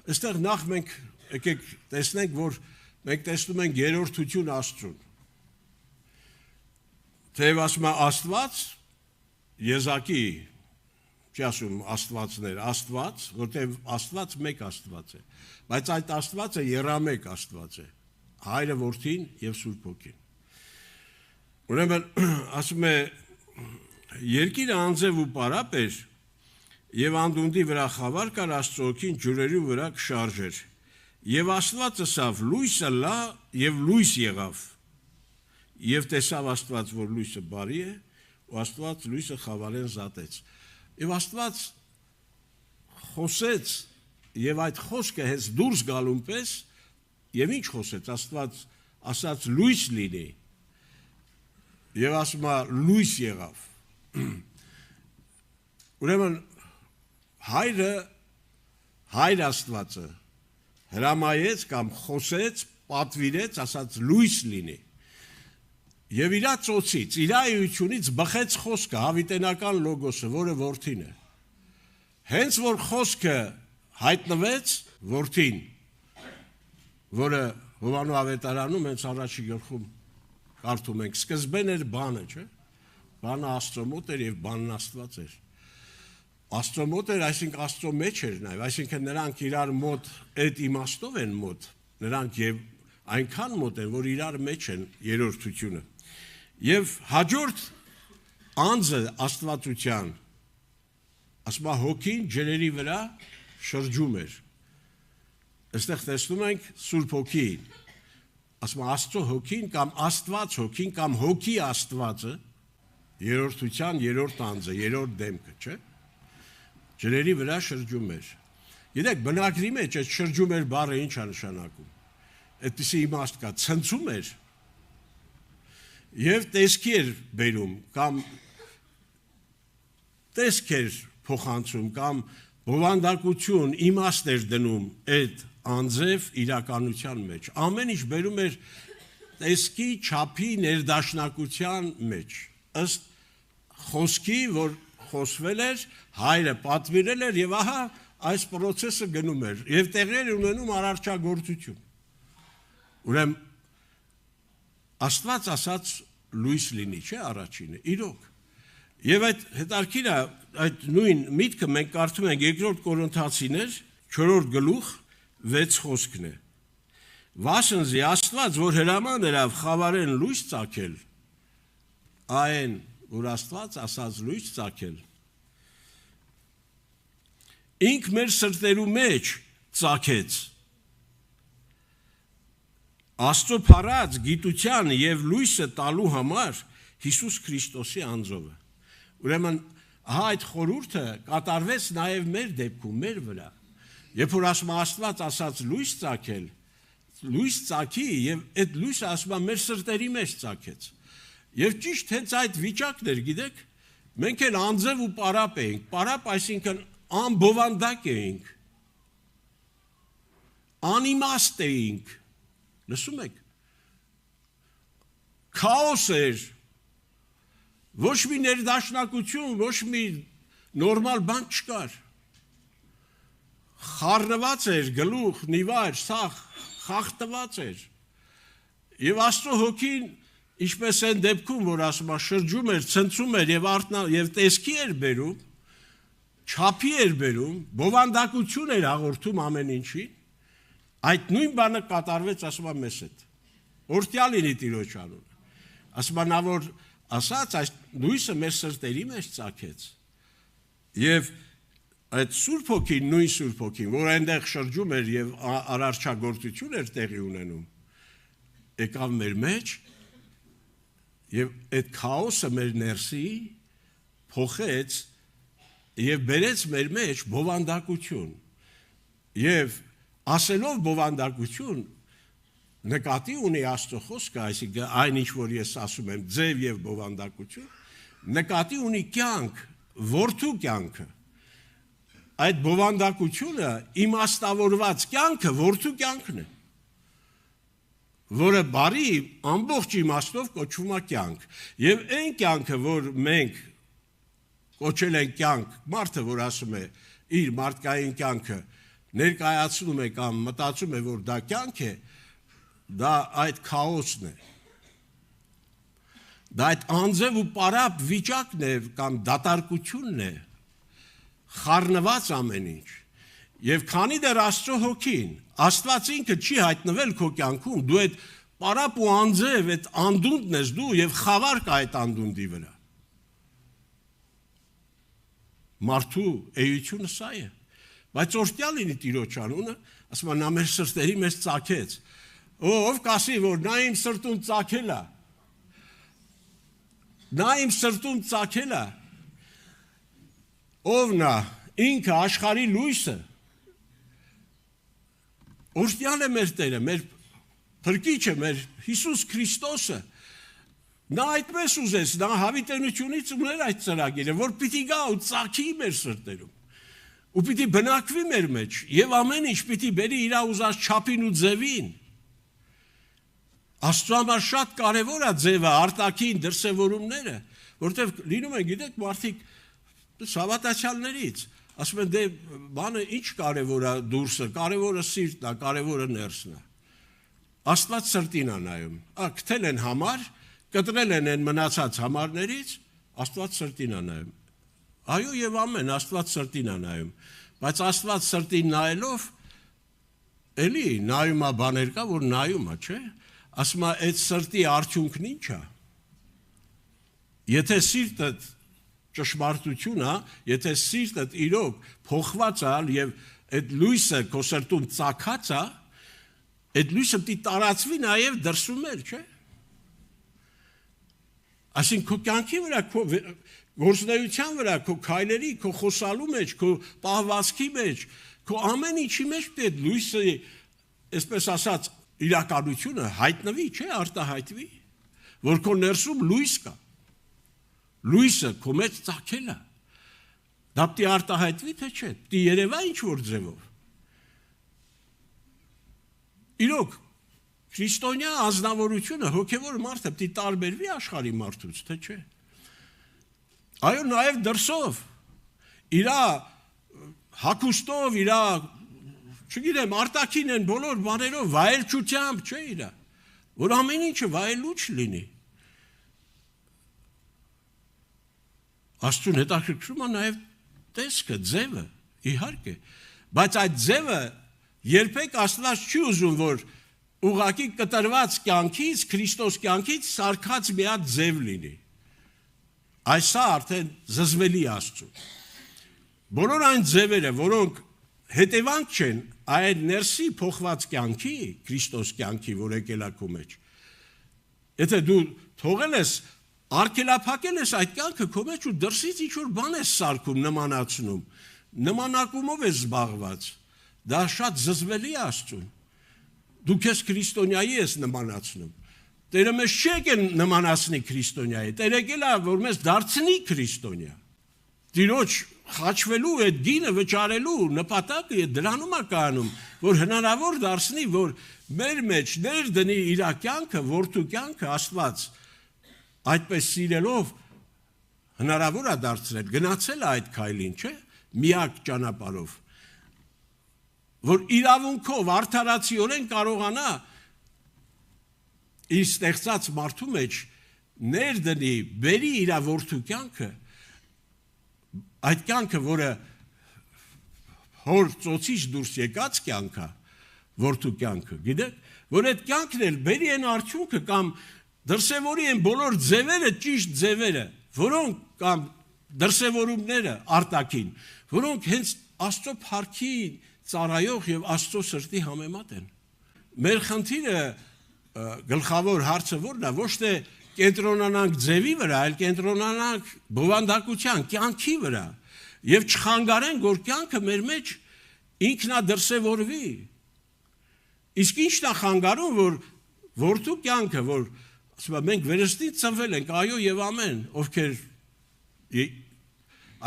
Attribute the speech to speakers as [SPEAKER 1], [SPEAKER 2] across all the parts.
[SPEAKER 1] Այստեղ նախ մենք եկեք տեսնենք, որ մենք տեսնում ենք երրորդություն Աստծուն։ Թեև ասում է Աստված, եզակի, չի ասում Աստվածներ, Աստված, որտեղ Աստված մեկ Աստված է, բայց այդ Աստվածը եռամեկ Աստված է, Հայրը, Որդին եւ Սուրբ Հոգին։ Ուրեմն ասում է երկիրը անձև ու պարապ էր եւ անդունդի վրա խավար կար Աստծո Հոգին ջուրերի վրա կշարժեր։ Եվ Աստված ասավ լույսը լա եւ լույս եղավ։ Եվ տեսավ Աստված, որ լույսը բարի է, ու Աստված լույսը խավարեն զատեց։ Եվ Աստված խոսեց եւ այդ խոսքը հենց դուրս գալուն պես եւ ինչ խոսեց Աստված ասաց լույս լինի եւ ասում է լույս եղավ։ Ուրեմն հայր Աստվածը հրամայեց կամ խոսեց, պատվիրեց, ասաց լույս լինի։ Եվ իր ծոցից, իր էությունից բխեց խոսքը, հավիտենական լոգոսը, որը որդին է։ Հենց որ խոսքը հայտնվեց որդին, որը Հովանու ավետարանում հենց առաջի գլխում կարդում ենք, սկզբեն էր բանը, չէ՞։ Բանը Աստծո մոտ էր եւ բանն Աստված էր։ Աստծո մոտ էր, այսինքն Աստծո մեջ էր նաեւ, այսինքն նրանք իրար մոտ այդ իմաստով են մոտ, նրանք եւ այնքան մոտ են, որ իրար մեջ են երրորդությունը։ Եվ հաջորդ անձը Աստվածության, ասում է հոգին ջրերի վրա շրջում էր։ Այստեղ տեսնում ենք Սուրբ Հոգին, ասում է Աստծո հոգին կամ Աստված հոգին կամ հոգի Աստվածը, երրորդության երրորդ անձը, երրորդ դեմքը, չէ՞։ Ջրերի վրա շրջում էր։ Գիտեք, բնագրի մեջ այդ շրջում էր բառը ինչ է նշանակում։ Այդպիսի իմաստ կա, ցնցում էր եւ տեսքի էր բերում կամ տեսք էր փոխանցում կամ բովանդակություն, իմաստ էր դնում այդ անձև իրականության մեջ։ Ամեն ինչ բերում էր տեսքի, չափի, ներդաշնակության մեջ։ Ըստ խոսքի, որ խոսվել էր, հայրը պատվիրել էր եւ ահա այս process-ը գնում էր եւ տեղեր ունենում արարչագործություն։ Ուրեմն Աստված ասաց լույս լինի, չէ՞ առաջինը, իրոք։ Եվ այդ հետարքիրա, այդ նույն միտքը մենք կարդում ենք 2 Կորինթացիներ 4 գլուխ 6 խոսքն է։ Վասնզի Աստված, որ հրաման դրավ խավարեն լույս ծագել, այն, որ Աստված ասաց լույս ծագել, ինք մեր սրտերու մեջ ծագեց Աստծո փառած գիտության եւ լույսը տալու համար Հիսուս Քրիստոսի անձովը։ Ուրեմն ահա այդ խորհուրդը կատարվեց նաեւ մեր դեպքում, մեր վրա։ Երբ որ ասում Աստված ասաց լույս ծագել, լույս ծագի եւ այդ լույսը ասում է մեր սրտերի մեջ ծագեց։ Եվ ճիշտ հենց այդ վիճակն էր, գիտեք, մենք էլ անձև ու պարապ էինք։ Պարապ այսինքն անբովանդակ էինք։ Անիմաստ էինք։ Լսում եք։ Քաոս էր։ Ոչ մի ներդաշնակություն, ոչ մի նորմալ բան չկար։ Խառնված էր գլուխ, նիվար, սախ, խախտված էր։ Եվ Աստծո հոգին, ինչպես այն դեպքում, որ ասում է շրջում էր, ցնցում էր եւ տեսքի էր բերում, չափի էր բերում, բովանդակություն էր հաղորդում ամեն ինչին, այդ նույն բանը կատարվեց, ասում է մեզ հետ։ Օրհնյալ լինի Տիրոջ անունը։ Ասում է նա, որ ասաց, այս լույսը մեր սրտերի մեջ ծագեց։ Եվ այդ Սուրբ Հոգին, նույն Սուրբ Հոգին, որ այնտեղ շրջում էր եւ արարչագործություն էր տեղի ունենում, եկավ մեր մեջ եւ այդ քաոսը մեր ներսի փոխեց եւ բերեց մեր մեջ բովանդակություն։ Եվ ասելով բովանդակություն նկատի ունի Աստծո խոսքը, այսինքն այն ինչ որ ես ասում եմ, ձև եւ բովանդակություն, նկատի ունի կյանք, որդու կյանքը։ Այդ բովանդակությունը իմաստավորված կյանքը որդու կյանքն է, որը բարի ամբողջ իմաստով կոչվում է կյանք։ Եվ այն կյանքը, որ մենք կոչել ենք կյանք, մարդը որ ասում է իր մարդկային կյանքը, ներկայացնում է կամ մտածում է, որ դա կյանք է, դա այդ քաոսն է։ Դա այդ անձև ու պարապ վիճակն է կամ դատարկությունն է, խառնված ամեն ինչ։ Եվ քանի դեռ Աստծո հոգին, Աստված ինքը չի հայտնվել քո կյանքում, դու այդ պարապ ու անձև այդ անդունդն ես դու եւ խավար կա այդ անդունդի վրա։ Մարդու էությունը սա է։ Բայց օրտյալ լինի Տիրոջ անունը, ասում նա մեր սրտերի մեջ ծագեց։ Ով կասի, որ նա իմ սրտում ծագել է։ Նա իմ սրտում ծագել է։ Ով նա, ինքը աշխարհի լույսը։ Օրտյալ է մեր Տերը, մեր Փրկիչը, մեր Հիսուս Քրիստոսը։ Նա այդպես ուզեց, նա հավիտենությունից ուներ այդ ծրագիրը, որ պիտի գա ու ծագի մեր սրտերում։ Ու պիտի բնակվի մեր մեջ եւ ամեն ինչ պիտի բերի իր ուզած չափին ու ձևին։ Աստծո համար շատ կարևոր է ձևը, արտաքին դրսևորումները, որտեղ լինում են, գիտեք, մարդիկ հավատացյալներից ասում են, դե բանը ինչ կարևոր է դուրսը, կարևորը սիրտն է, կարևորը ներսն է։ Աստված սրտին է նայում։ Գտել են համար, կտրել են այն մնացած համարներից, Աստված սրտին է նայում։ Այո եւ ամեն, Աստված սրտին է նայում, բայց Աստված սրտին նայելով էլի նայում է բաներ կա, որ նայում է, չէ՞։ Ասում է, այդ սրտի արդյունքն ինչ է։ Եթե սիրտդ ճշմարտություն է, եթե սիրտդ իրոք փոխված է եւ այդ լույսը քո սրտում ծագած է, այդ լույսը պիտի տարածվի նաեւ դրսում էլ, չէ՞։ Այսինքն քո կյանքի վրա, քո գործունեության վրա, քո քայլերի, քո խոսալու մեջ, քո պահվածքի մեջ, քո ամեն ինչի մեջ պետք է լույսը, այսպես ասած, իրականությունը հայտնվի, չէ, արտահայտվի, որ քո ներսում լույս կա։ Լույսը քո մեջ ծագել է։ Դա պիտի արտահայտվի, թե չէ, պիտի երևա ինչ-որ ձևով։ Իրոք, քրիստոնյա անձնավորությունը, հոգևոր մարդը պիտի տարբերվի աշխարհի մարդուց, թե չէ։ Այո, նաև դրսով, իր հագուստով, իր, չգիտեմ, արտաքին են բոլոր բաներով, վայելչությամբ, չէ իր, որ ամեն ինչը վայելուչ լինի։ Աստծուն հետաքրքրում է նաև տեսքը, ձևը, իհարկե, բայց այդ ձևը երբեք Աստված չի ուզում, որ ուղղակի կտրված կյանքից, Քրիստոս կյանքից սարքած մի հատ ձև լինի։ Այսա արդեն զզվելի Աստծուն։ Բոլոր այն ձևերը, որոնք հետևանք չեն այդ ներսի փոխված կյանքի, Քրիստոս կյանքի, որ եկել է քո մեջ։ Եթե դու թողել ես, արգելափակել ես այդ կյանքը քո մեջ ու դրսից ինչ-որ բան ես սարքում, նմանացնում, նմանակումով ես զբաղված, դա շատ զզվելի է Աստծուն։ Դու քեզ քրիստոնյայի ես նմանացնում։ Տերը մեզ չի եկել նմանացնի քրիստոնյայի, Տերը եկել է, որ մեզ դարձնի քրիստոնյա։ Տիրոջ խաչվելու այդ գինը վճարելու նպատակը դրանում է կայանում, որ հնարավոր դարձնի, որ մեր մեջ ներդնի իր կյանքը, որդու կյանքը Աստված այդպես սիրելով հնարավոր է դարձրել, գնացել է այդ քայլին, չէ՞, միակ ճանապարհով, որ իրավունքով արդարացիորեն կարողանա իր ստեղծած մարդու մեջ ներդնի, բերի իր որդու կյանքը, այդ կյանքը, որը հոր ծոցից դուրս եկած կյանք է, որդու կյանքը, գիտեք, որ այդ կյանքն էլ բերի են արդյունքը կամ դրսևորի են բոլոր ձևերը, ճիշտ ձևերը, որոնք կամ դրսևորումները արտաքին, որոնք հենց Աստծո փառքի ծառայող եւ Աստծո սրտի համեմատ են։ Մեր խնդիրը գլխավոր հարցը որն է, ոչ թե կենտրոնանանք ձևի վրա, այլ կենտրոնանանք բովանդակության, կյանքի վրա եւ չխանգարենք, որ կյանքը մեր մեջ ինքնադրսևորվի։ Իսկ ի՞նչն է խանգարում, որ որդու կյանքը, որ ասում եմ, մենք վերստից ծնվել ենք, այո եւ ամեն, ովքեր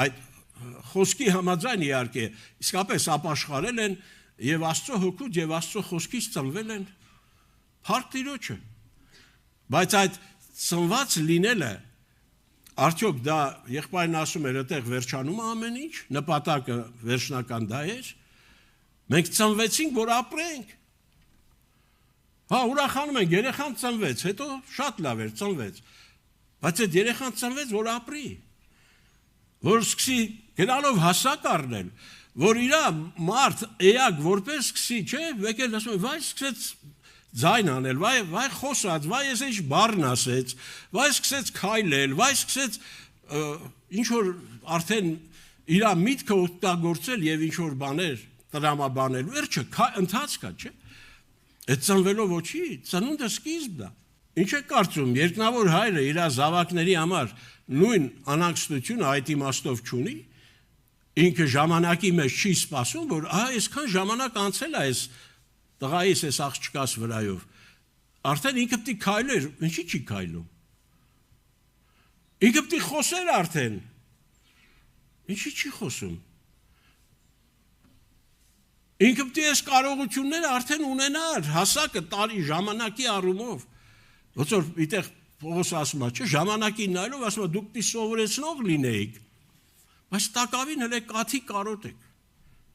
[SPEAKER 1] այդ խոսքի համաձայն իհարկե իսկապես ապաշխարել են եւ Աստծո հոգուց եւ Աստծո խոսքից ծնվել են, փառք Տիրոջը։ Բայց այդ ծնված լինելը, արդյոք դա եղբայրն ասում էր, այդտեղ վերջանում է ամեն ինչ, նպատակը վերջնական դա էր։ Մենք ծնվեցինք, որ ապրենք։ Հա, ուրախանում ենք, երեխան ծնվեց, հետո շատ լավ էր, ծնվեց։ Բայց այդ երեխան ծնվեց, որ ապրի։ Որ սկսի գնալով հասակ առնել, որ իրա մարդ էակ որպես սկսի, չէ, եկել ասում, վայ սկսեց ձայն անել, վայ խոսած, վայ ես ինչ բառն ասեց, վայ սկսեց քայլել, վայ սկսեց ինչ որ արդեն իրա միտքը օգտագործել եւ ինչ որ բաներ տրամաբանել, վերջը ընթացք է, չէ։ Այդ ծնվելով ոչի, ծնունդը սկիզբն է։ Ինչ է կարծում, երկնավոր հայրը իր զավակների համար նույն անհանգստությունը այդ իմաստով չունի, ինքը ժամանակի մեջ չի սպասում, որ այսքան ժամանակ անցել է այս տղայիս այս աղջկաս վրայով, արդեն ինքը պիտի քայլեր, ինչի չի քայլում։ Ինքը պիտի խոսեր արդեն, ինչի չի խոսում։ Ինքը պիտի այս կարողությունները արդեն ունենար, հասակը տարի ժամանակի առումով։ Ոնց որ այդտեղ Պողոս ասում է, չէ, ժամանակին նայելով ասում է դուք պիտի սովորեցնող լինեիք, բայց տակավին հələ կաթի կարոտ եք։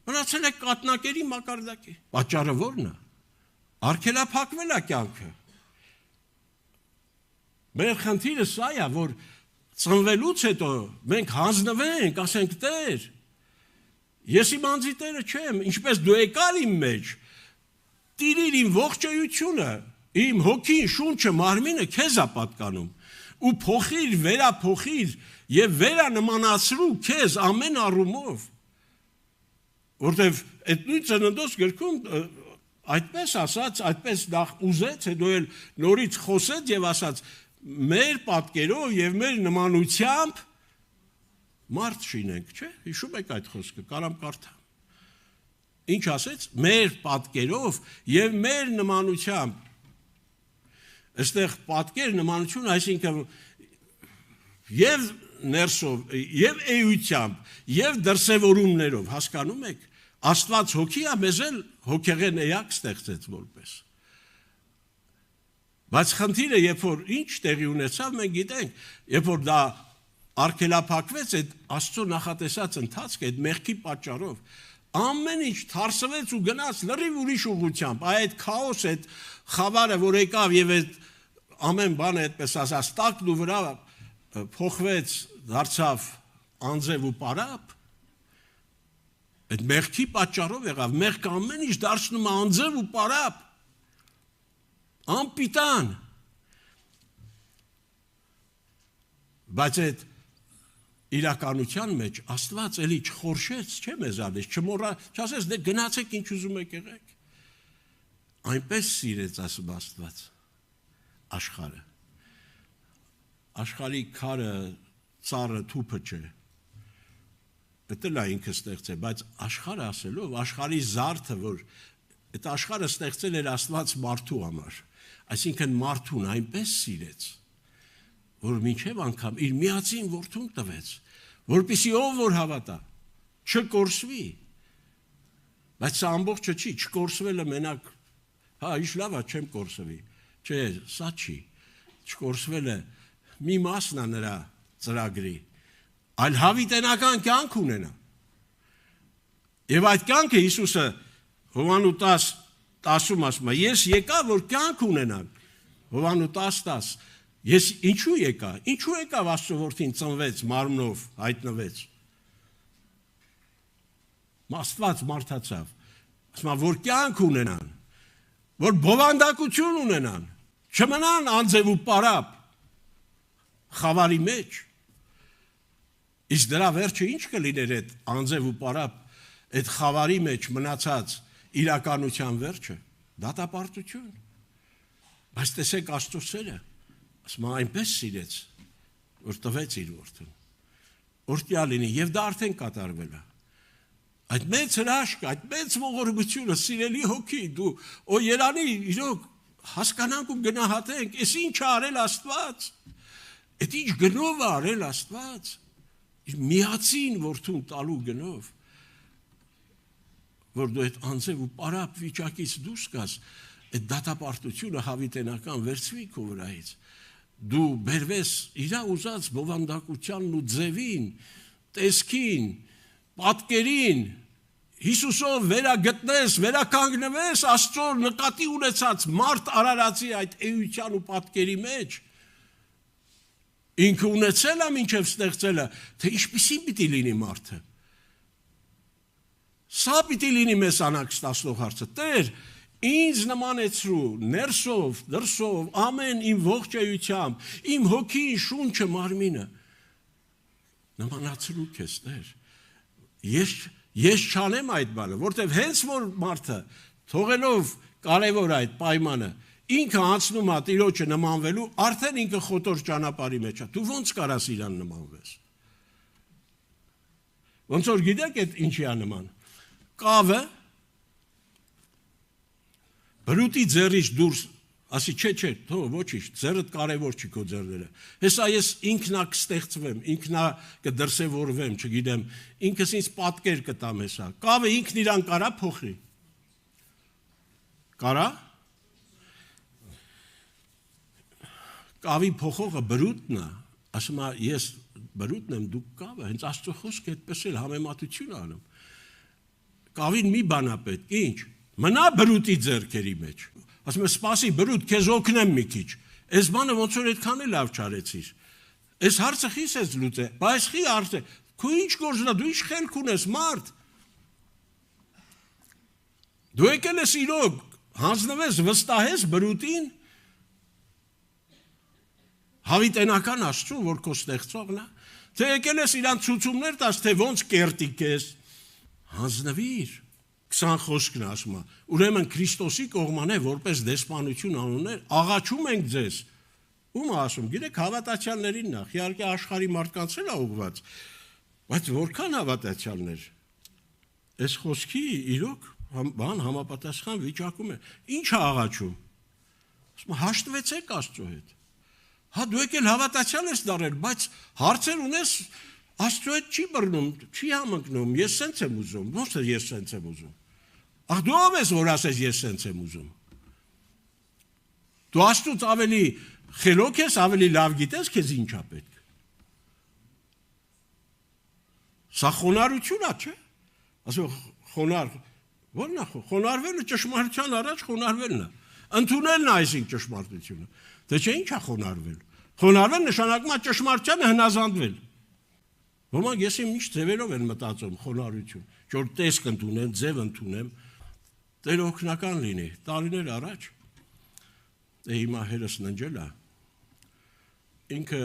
[SPEAKER 1] Մնացել եք կատնակերի մակարդակի։ Պատճառը ո՞րն է։ Արգելափակվել է կյանքը։ Մեր խնդիրը սա է, որ ծնվելուց հետո մենք հանձնվենք, ասենք Տեր, ես իմ անձի Տերը չեմ, ինչպես դու եկար իմ մեջ, տիրիր իմ ողջույթությունը, իմ հոգին, շունչը, մարմինը քեզ է պատկանում, ու փոխիր, վերափոխիր եւ վերանմանացրու քեզ ամեն առումով, որտեվ այդ նույն ծննդոց գրքում այդպես ասած, այդպես նախ ուզեց, հետո էլ նորից խոսեց եւ ասաց մեր պատկերով եւ մեր նմանությամբ մարդ շինենք, չէ՞։ Հիշում եք այդ խոսքը, կարամ կարդամ։ Ինչ ասեց, մեր պատկերով եւ մեր նմանությամբ։ Այստեղ պատկեր նմանություն, այսինքն եւ ներսով, եւ էությամբ, եւ դրսևորումներով, հասկանում եք, Աստված հոգի է, մեզ էլ հոգեղեն էակ ստեղծեց որպես։ Բայց խնդիրը, երբ որ ինչ տեղի ունեցավ, մենք գիտենք, երբ որ դա արգելափակվեց այդ Աստծո նախատեսած ընթացքը, այդ մեղքի պատճառով, ամեն ինչ թարսվեց ու գնաց լրիվ ուրիշ ուղղությամբ, այդ քաոս, այդ խավարը, որ եկավ եւ այդ ամեն բանը այդպես ասած տակն ու վրա փոխվեց, դարձավ անձև ու պարապ, այդ մեղքի պատճառով եղավ, մեղքը ամեն ինչ դարձնում է անձև ու պարապ, անպիտան, բայց այդ իրականության մեջ Աստված էլի չխորշեց, չէ մեզանից, չասեց դե գնացեք ինչ ուզում եք եղեք, այնպես սիրեց ասում Աստված աշխարհը, աշխարհի քարը, ծառը, թուփը չէ, պետք է ինքը ստեղծել, բայց աշխարհը ասելով, աշխարհի զարդը, որ այդ աշխարհը ստեղծել էր Աստված մարդու համար, այսինքն մարդուն այնպես սիրեց, որ մինչև անգամ իր միածին որդուն տվեց, որպեսզի ով որ հավատա, չկորսվի, բայց սա ամբողջը չի, չկորսվելը մենակ, հա, ինչ լավ է, չեմ կորսվի, չէ, սա չի, չկորսվելը մի մասն է նրա ծրագրի, այլ հավիտենական կյանք ունենա։ Եվ այդ կյանքը Հիսուսը Հովհաննես 10:10-ում ասում է, ես եկա, որ կյանք ունենանք, Հովհաննես 10:10, ես ինչու եկա, ինչու եկավ Աստծո որդին ծնվեց, մարմնով հայտնվեց, Աստված մարդացավ, ասում է, որ կյանք ունենան, որ բովանդակություն ունենան, չմնան անձև ու պարապ, խավարի մեջ, իսկ դրա վերջը ինչ կլիներ այդ անձև ու պարապ, այդ խավարի մեջ մնացած իրականության վերջը, դատապարտություն, բայց տեսեք Աստծո սերը, ասում է այնպես սիրեց, որ տվեց իր որդուն, օրհնյա լինի, եւ դա արդեն կատարվել է, այդ մեծ հրաշքը, այդ մեծ ողորմությունը, սիրելի հոգի, դու, երանի, իրոք, հասկանանք ու գնահատենք, ես ինչ է արել Աստված, այդ ինչ գնով է արել Աստված, իր միածին որդուն տալու գնով, որ դու այդ անձև ու պարապ վիճակից դուրս գաս, այդ դատապարտությունը հավիտենական վերցվի քո վրայից, դու բերվես իրա ուզած բովանդակությանն ու ձևին, տեսքին, պատկերին Հիսուսով վերագտնես, վերականգնվես Աստծո նկատի ունեցած մարդ Արարածի այդ էության ու պատկերի մեջ, ինքը ունեցել է մինչև ստեղծելը, թե ինչպիսի պիտի լինի մարդը։ Սա պիտի լինի մեզ անաքս տասնող հարցը, Տեր, ինձ նմանեցրու, ներսով, դրսով, ամեն իմ ողջ էությամբ, իմ հոգին, շունչը, մարմինը, նմանացրու քեզ, Տեր, ես չանեմ այդ բանը, որտև հենց որ մարդը թողելով կարևոր այդ պայմանը, ինքը անցնում է Տիրոջը նմանվելու, արդեն ինքը խոտոր ճանապարհի մեջ է, դու ոնց կարաս իրան նմանվես։ Ոնց որ գիտեք այդ ինչի է նման։ Կավը բրուտի ձեռից դուրս, ասի չէ, թող ոչինչ, ձեռդ կարևոր չի քո ձեռները։ Հեսա ես ինքնա կստեղծվեմ, ինքնա կդրսևորվեմ, չգիտեմ, ինքս ինձ պատկեր կտամ հեսա։ Կավը ինքն իրան կարա փոխի։ Կարա։ Կավի փոխողը բրուտն է, ասում է ես բրուտն եմ, դուք կավը, հենց Աստծո խոսքը այդպես էլ համեմատություն անում։ Կավին մի բան է պետք, ինչ։ Մնա բրուտի ձեռքերի մեջ։ Ասում եմ, սպասի բրուտ, քեզ օգնեմ մի քիչ։ Այս բանը ոնց որ այդքան է լավ չարեցիր։ Այս հարցը խիս ես լուծե, բայց խի հարցը, քո ինչ գործն է, դու ինչ խելք ունես, մարդ։ Դու եկել ես իրոք, հանձնվես, վստահես բրուտին, հավիտենական Աստծուն, որ քո ստեղծողն է, թե եկել ես իրան ցուցումներ տաս, թե ոնց կերտիկ ես, հանձնվիր, 20 խոսքն ասում է, ուրեմն Քրիստոսի կողման է, որպես դեսպանություն անուններ, աղաչում ենք ձեզ, ում ասում, գիտեք հավատացյալներին նախ, իհարկե աշխարհի մարդկանց էլ է ուղղված, բայց որքան հավատացյալներ, այս խոսքի իրոք բան համապատասխան վիճակում է, ինչ է աղաչում, ասում հաշտվեցեք Աստծո հետ, հա դու եկել հավատացյալ ես դառել, բայց հարցեր ունես Աստծո հետ չի բռնում, չի համընկնում, ես սենց եմ ուզում, ո՞նց է ես սենց եմ ուզում։ Ախ դու ով ես որ ասես ես սենց եմ ուզում։ Դու Աստծուց ավելի խելոք ես, ավելի լավ գիտես քեզ ինչ է պետք։ Սա խոնարհություն է, չէ՞։ Ասում խոնար, ո՞րն է խոնարհվելը ճշմարտության առաջ խոնարհվելն է։ Ընդունելն է այսինքն ճշմարտությունը։ Թե չէ ինչ է խոնարհվել։ Խոնարհվել նշանակում է ճշմարտությանը հնազանդվել։ Ոմանք ես իմ ինչ ձևերով են մտածում խոնարհություն, որ տեսք ընդունեմ, ձև ընդունեմ, Տեր օգնական լինի։ Տարիներ առաջ հիմա հերս ննջել է, ինքը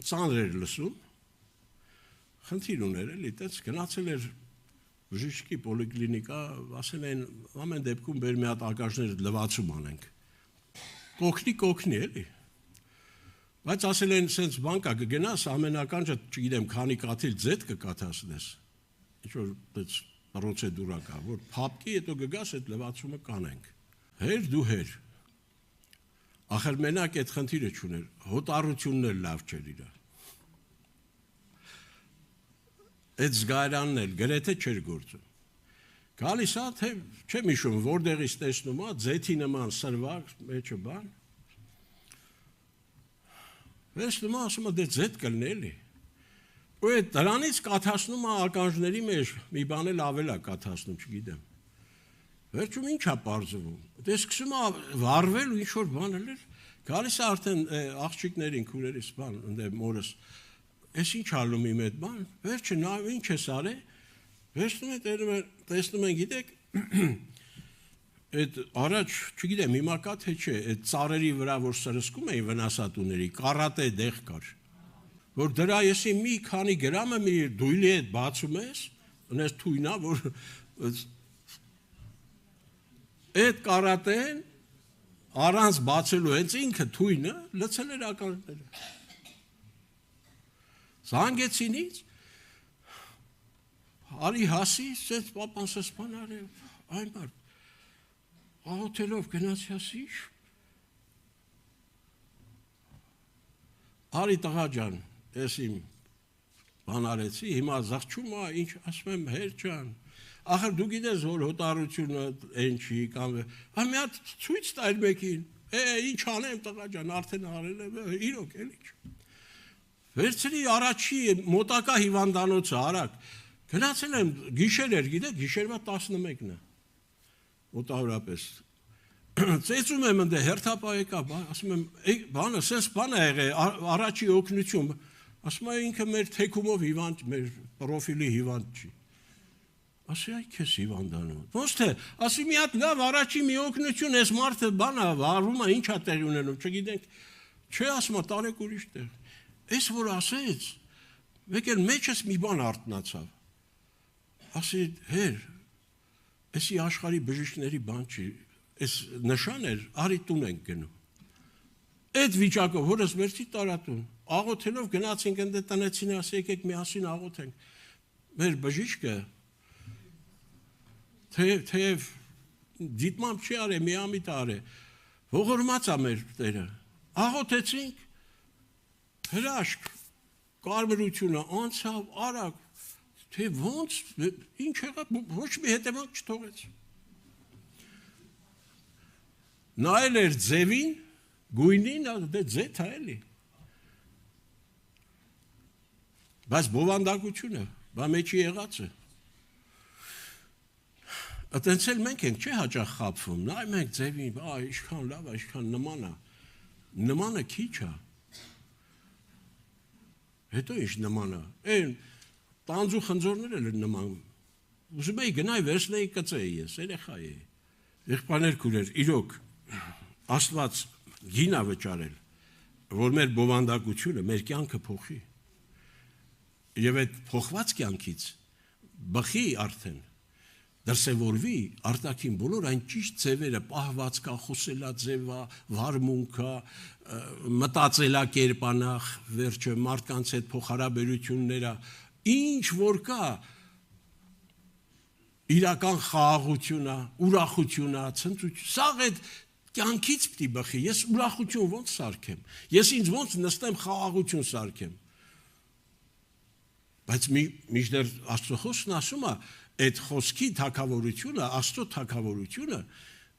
[SPEAKER 1] ծանր էր լսում, խնդիր ուներ էլի, տենց գնացել էր բժշկի պոլիկլինիկա, ասել են ամեն դեպքում բեր մի հատ ակաշներ լվացում անենք։ Կօգնի էլի։ Բայց ասել են սենց բանկա կգնաս ամենականջը, չգիտեմ, քանի կաթիլ ձետ կկաթացնես, ինչ-որ տենց պրոցեդուրա կա, որ փապկի հետո կգաս այդ լվացումը կանենք, հեր դու հեր, ախր մենակ այդ խնդիրը չուներ, հոտառությունն էլ լավ չեր իրա, այդ զգայրանն էլ գրեթե չէր գործում, գալիս ա, թե չեմ իշում, որդեղից տեսնում ա, ձեթի նման սրվակ, մեջը բան, վերջնում ասում է դե ձետ կլն էլի, ու այդ դրանից կաթացնում է ականջների մեջ, մի բան էլ ավել է կաթացնում, չգիտեմ, վերջում ինչ է պարզվում, դե սկսում է վարվել ու ինչ-որ բան էլ էր, գալիս է արդեն աղջիկներին, քուրերիս բան, ընդե մորս, ես ինչ ալում իմ այդ բան, վերջը նա ինչ ես արե, վերջնում է տեսնում են գիտեք, այդ առաջ, չգիտեմ, հիմա կա թե չէ, այդ ծառերի վրա, որ սրսկում էին վնասատուների, կարատե դեղ կար, որ դրա եսի մի քանի գրամը մի դույլի հետ բացում ես, ունես թույնա, որ այդ կարատեն առանց բացելու հենց ինքը թույնը լցել էր ականջները։ Զանգեցինից, արի հասի, սենց պապանսս բան արի, այն մարդ, աղոթելով գնացի ասիշ, արի տղա ջան, ես իմ բան արեցի, հիմա զաղչում է, ինչ ասում եմ հեր ջան, ախր դու գիտես որ հոտառությունը են չի կամ, մի հատ ցույց տայր մեկին, ինչ անեմ տղա ջան, արդեն արել եմ, իրոք էլ ինչ, վերցրի առաջի մոտակա հիվանդանոցը արակ, Գնացել եմ գիշեր էր, գիտեք, գիշերվա 11-ն է։ Մոտավորապես։ Ծեծում եմ ընդ հերթապահ եկա, ասում եմ, բանը, սենց բան է եղել, առաջի օգնություն։ Ասում եմ, ինքը մեր թեքումով հիվանդ, մեր պրոֆիլի հիվանդ չի։ Ասի, այ քեզ հիվանդանում։ Ոնց թե, ասի մի հատ լավ առաջի մի օգնություն, այս մարդը բանա, վարվում է, ինչ է տեղի ունենում, չգիտենք։ Չէ, ասում է, տարեք ուրիշ տեղ։ Այս որ ասեց, մեկ էլ մեջս մի բան արթնացավ։ Ասի, հեր, էսի աշխարհի բժիշկների բան չի, այս նշան էր, արի տուն ենք գնում։ Այդ վիճակով հորս վերցի տարատուն, աղոթելով գնացինք ընդ տնեցին, ասի եկեք միասին աղոթենք։ Մեր բժիշկը թեև դիտմամբ չի արե, միամիտ արե, ողորմած է մեր տերը, աղոթեցինք, հրաշք, կարմրությունը, անցավ, արագ, թե ոնց, ինչ եղավ, ոչ մի հետևանք չթողեց։ Նայել էր ձևին, գույնին, դե ձեթ է էլի։ Բայց բովանդակությունը, բա մեջի եղածը։ Այդտենց էլ մենք ենք չէ հաճախ խաբվում, նայում ենք ձևին, ինչքան լավ է, ինչքան նման է, նմանը քիչ է, հետո ինչ նման է, այն տանձու խնձորներ էլ նման, ուզում էի գնայի վերցնեի կծեի ես, երեխա էի, եղբայրներ քուրեր, իրոք, Աստված գին է վճարել, որ մեր բովանդակությունը, մեր կյանքը փոխի, եւ այդ փոխված կյանքից բխի արդեն, դրսևորվի արտաքին բոլոր այն ճիշտ ձևերը, պահվածքա, խոսելաձևա, վարմունքա, մտածելակերպանա, վերջը մարդկանց հետ փոխհարաբերությունները, ինչ որ կա, իրական խաղաղությունա, ուրախությունա, ցնծություն, սաղ այդ կյանքից պիտի բխի, ես ուրախություն ոնց սարքեմ, ես ինձ ոնց նստեմ խաղաղություն սարքեմ, բայց մինչդեռ Աստծո խոսքն ասում է, այդ խոսքի թագավորությունը, Աստծո թագավորությունը,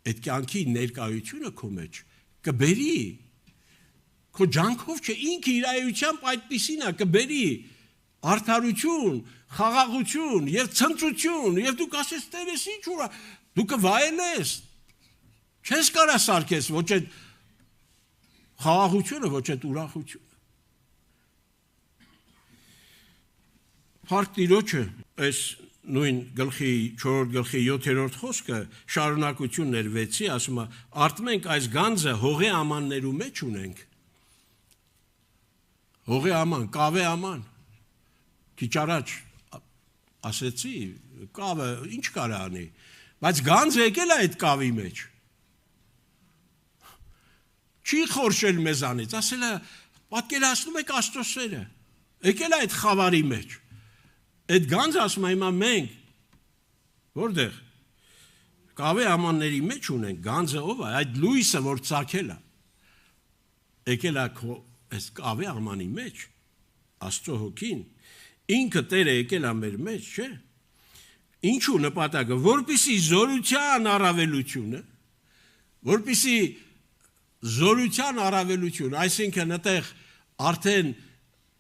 [SPEAKER 1] այդ կյանքի ներկայությունը քո մեջ կբերի, քո ջանքով չէ, ինքը իր այությամբ այդպիսին է, կբերի արդարություն, խաղաղություն եւ ցնծություն, եւ դու կասես Տերես ինչ ուրա, դու կվայելես, չես կարա սարքես ոչ այդ խաղաղությունը, ոչ այդ ուրախությունը։ Փառք Տիրոջը, այս նույն գլխի 4 գլխի 7-րդ խոսքը շարունակությունն էր 6-ի, ասում է, արդ մենք այս գանձը հողի ամաններու մեջ ունենք։ Հողի աման, կավե աման։ Քիչ առաջ ասեցի, կավը ինչ կարա անի, բայց գանձը եկել է այդ կավի մեջ։ Չի խորշել մեզանից, ասել է, պատկերացնում եք Աստծո սերը, եկել է այդ խավարի մեջ։ Այդ գանձը ասում է հիմա մենք, որտեղ կավե ամանների մեջ ունենք, գանձը ով է, այդ լույսը, որ ծագել է, եկել է այս կավե ամանի մեջ, Աստծո հոգին, ինքը Տերը եկել է մեր մեջ, չէ, ինչու նպատակը, որպեսզի զորության առավելություն, այսինքն այդտեղ արդեն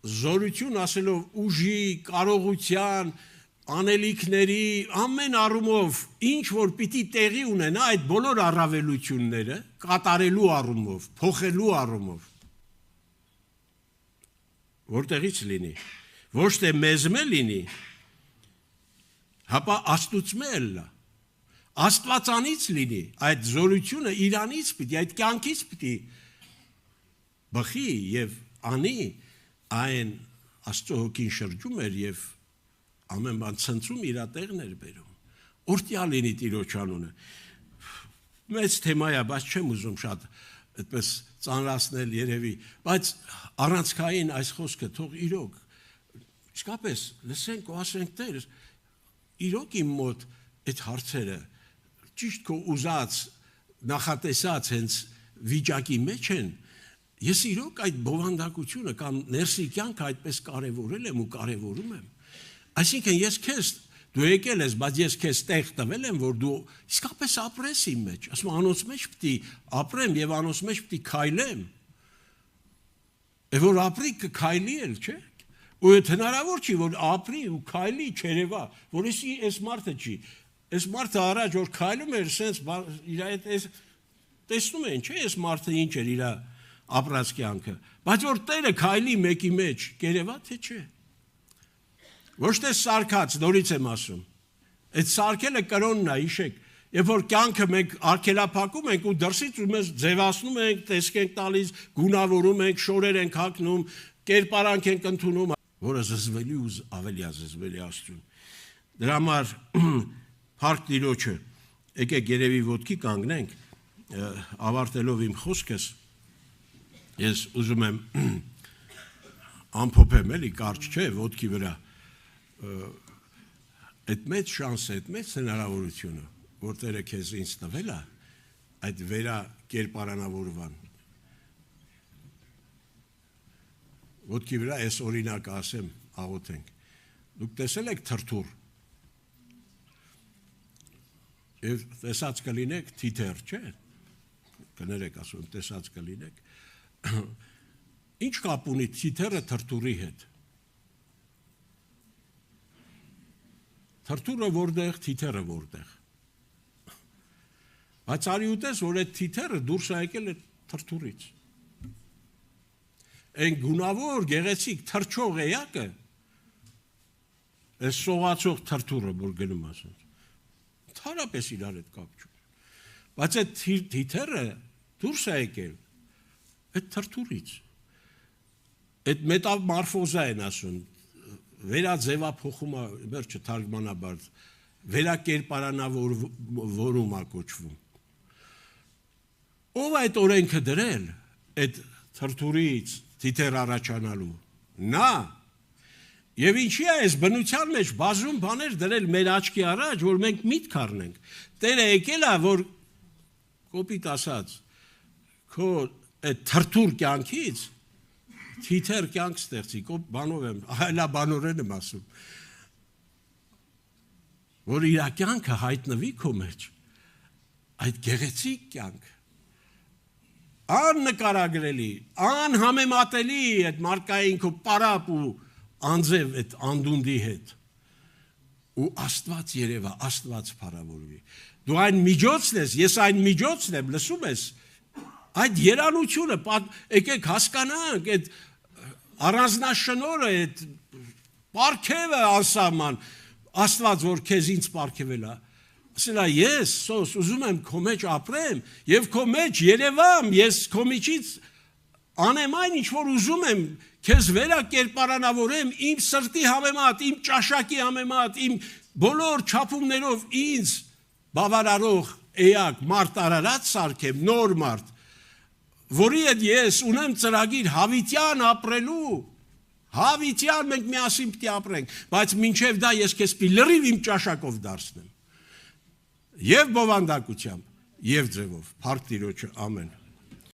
[SPEAKER 1] զորություն ասելով ուժի, կարողության, անելիքների, ամեն առումով, ինչ որ պիտի տեղի ունենա այդ բոլոր առավելությունները, կատարելու առումով, փոխելու առումով, որտեղից լինի, ոչ թե մեզմե լինի, հապա Աստուծմե լա, Աստվածանից լինի, այդ զորությունը իրանից պիտի, այդ կյանքից պիտի բխի եւ անի, այն Աստծո հոգին շրջում էր եւ ամեն բան ցնծում իր տեղն էր բերում։ Օրտյալ լինի Տիրոջ անունը։ Մեծ թեմա է, բայց չեմ ուզում շատ այդպես ծանրացնել երևի, բայց առանցքային այս խոսքը թող իրոք իսկապես լսենք ու ասենք Տեր, իրոք իմ մոտ այդ հարցերը ճիշտ քո ուզած նախատեսած հենց վիճակի մեջ են, ես իրոք այդ բովանդակությունը կամ ներսի կյանքը այդպես կարևորել եմ ու կարևորում եմ, այսինքն ես քեզ, դու եկել ես, բայց ես քեզ տեղ տվել եմ, որ դու իսկապես ապրես իմ մեջ, ասում անոնց մեջ պիտի ապրեմ եւ անոնց մեջ պիտի քայլեմ, որ ապրի կքայլի էլ, չէ, ու այդ հնարավոր չի, որ ապրի ու քայլի չերևա, որովհետեւ այս մարդը չի, այս մարդը առաջ որ քայլում էր, sense իր այդ տեսնում են, չէ՞, այս մարդը ինչ էր իր ապրած կյանքը, բայց որ Տերը քայլի մեկի մեջ, կերևա թե չէ։ Ոչ թե սարքած, նորից եմ ասում, այդ սարքելը կրոնն է, հիշեք, երբ որ կյանքը մենք արգելափակում ենք ու դրսից ու մեզ ձևացնում ենք, տեսք ենք տալիս, գունավորում ենք, շորեր ենք հագնում, կերպարանք ենք ընդունում, որը զզվելի ու ավելի զզվելի Աստծուն։ Դրա համար փառք Տիրոջը, եկեք երևի ոտքի կանգնենք, ավարտելով իմ խոսքս, ես ուզում եմ ամփոփեմ, էլի կարճ չէ, ոտքի վրա, այդ մեծ շանսը, այդ մեծ հնարավորությունը, որ Տերը քեզ ինձ տվել է, այդ վերա կերպարանավորման։ Ոտքի վրա այս օրինակը ասեմ, աղոթենք։ Դուք տեսել եք թրթուր։ Եվ տեսած կլինեք թիթեռ, չէ՞։ Կներեք ասում, տեսած կլինեք։ Ինչ կապ ունի թիթեռը թրթուրի հետ։ Թրթուրը որտեղ, թիթեռը որտեղ։ Բայց արի ուտես, որ այդ թիթեռը դուրս է եկել այդ թրթուրից։ Այն գունավոր, գեղեցիկ, թրջող էակը, այս սողացող թրթուրը, որ գնում ասած, թարապես իրար այդ կապ չունի։ Բայց այդ թիթեռը դուրս է եկել այդ թրթուրից։ Այդ մետամորֆոզա են ասում, վերաձևափոխումը, վերջը թարգմանաբար, վերակերպարանավորում է կոչվում։ Ով այդ օրենքը դրել, այդ թրթուրից թիթեռ առաջանալու, նա, եւ ինչի է այս բնության մեջ բազում բաներ դրել մեր աչքի առաջ, որ մենք միտք առնենք, Տերը եկել է, որ կոպիտ ասած, քո այդ թրթուր կյանքից, թիթեռ կյանք ստեղծի, բանով եմ, այլա բանորեն եմ ասում, որ իր կյանքը հայտնվի քո մեջ, այդ գեղեցիկ կյանք, աննկարագրելի, անհամեմատելի այդ մարկային քո պարապ ու անձև այդ անդունդի հետ ու Աստված երևա, Աստված փառավորվի։ Դու այն միջոցն ես, ես այն միջոցն եմ, լսում ես, այդ երանությունը, եկեք հասկանանք, այդ առանձնաշնորհը, այդ պարգևը անսահման, Աստված, որ քեզ ինձ պարգևել է, ասել է, ես սոս ուզում եմ քո մեջ ապրեմ եւ քո մեջ երևամ, ես քո միջից անեմ այն ինչ որ ուզում եմ, քեզ վերակերպարանավորեմ իմ սրտի համեմատ, իմ ճաշակի համեմատ, իմ բոլոր չափումներով ինձ բավարարող էակ մարդ արարած սարքեմ, նոր մարդ, որի հետ ես ունեմ ծրագիր հավիտյան ապրելու, հավիտյան մենք միասին պիտի ապրենք, բայց մինչև դա ես քեզ պիտի լրիվ իմ ճաշակով դարձնեմ։ Եվ բովանդակությամբ, եւ ձևով, փառք Տիրոջը, ամեն։